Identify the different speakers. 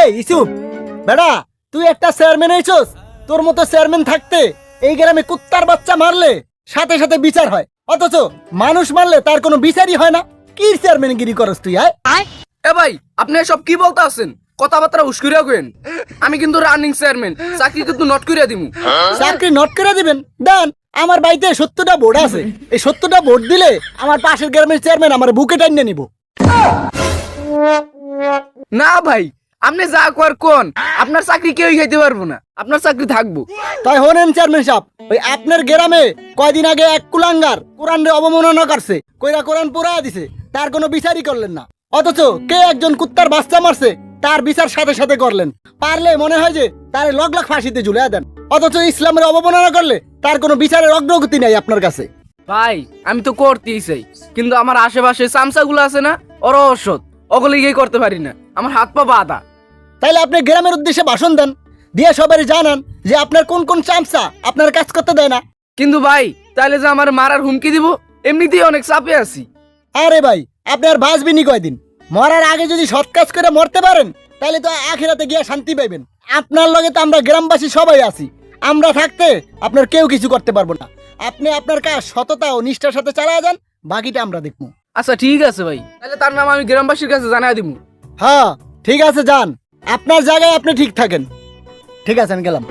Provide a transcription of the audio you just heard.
Speaker 1: এই ইসুপ বেটা, তুই একটা চেয়ারম্যান হইছস। তোর মতো চেয়ারম্যান থাকতে এই গ্রামে কুত্তার বাচ্চা মারলে সাথে সাথে বিচার হয়, অথচ মানুষ মারলে তার কোনো বিচারই হয় না। কি চেয়ারম্যানগিরি করস তুই?
Speaker 2: এ ভাই, আপনি সব কি বলতে আছেন? কথাবার্তা উস্কুরিয়া কইেন। আমি কিন্তু রানিং চেয়ারম্যান, চাকরি কিন্তু নট করিয়া দিমু।
Speaker 1: চাকরি নট করে দিবেন? দেন, আমার বাড়িতে 70টা ভোট আছে। এই 70টা ভোট দিলে আমার পাশের গ্রামের চেয়ারম্যান আমার বুকে টাইনে নিব।
Speaker 2: না ভাই, আপনি যা কর কোন, আপনার চাকরি কেউই খাইতে পারবো না। আপনার চাকরি থাকবো।
Speaker 1: তাই হনেন চেয়ারম্যান সাহেব, ওই আপনার গ্রামে কয়দিন আগে এক কুলাঙ্গার কোরআনের অবমাননা করছে, কইরা কোরআন পোড়ায়া দিছে, তার কোনো বিচারই করলেন না। অথচ কে একজন কুত্তার বাচ্চা মারছে তার বিচার সাথে সাথে করলেন। পারলে মনে হয় যে তার লগ লগ ফাঁসিতে ঝুলিয়ে দেন, অথচ ইসলামের অবমাননা করলে তার কোনো বিচারের অগ্রগতি নাই আপনার কাছে।
Speaker 2: ভাই, আমি তো করতেই চাই, কিন্তু আমার আশেপাশে চামচাগুলো আছে না, ওরা অসৎ, ওগুলো গিয়ে করতে পারি না। আমার হাত পা বাঁধা।
Speaker 1: তাইলে আপনি গ্রামের উদ্দেশ্যে ভাষণ দেন, দিয়ে সবাই জানান যে আপনার কোন কোন চামচা আপনার কাজ করতে দেয় না।
Speaker 2: কিন্তু ভাই, তাহলে যে আমার মারার হুমকি দিব, এমনিতেই অনেক চাপে আছি।
Speaker 1: আরে ভাই, আপনি আর বাঁচবেনই কয়দিন? মরার আগে যদি সৎ কাজ করে মরতে পারেন তাহলে তো আখিরাতে গিয়ে শান্তি পাইবেন। আপনার লগে তো আমরা গ্রামবাসী সবাই আছি। আমরা থাকতে আপনার কেউ কিছু করতে পারবো না। আপনি আপনার কাজ সততা ও নিষ্ঠার সাথে চালিয়ে যান, বাকিটা আমরা দেখবো।
Speaker 2: আচ্ছা ঠিক আছে ভাই, তাহলে তার নাম আমি গ্রামবাসীর কাছে জানাই দিব।
Speaker 1: হ্যাঁ ঠিক আছে, যান। আপনার জায়গায় আপনি ঠিক থাকেন। ঠিক আছে, আমি গেলাম।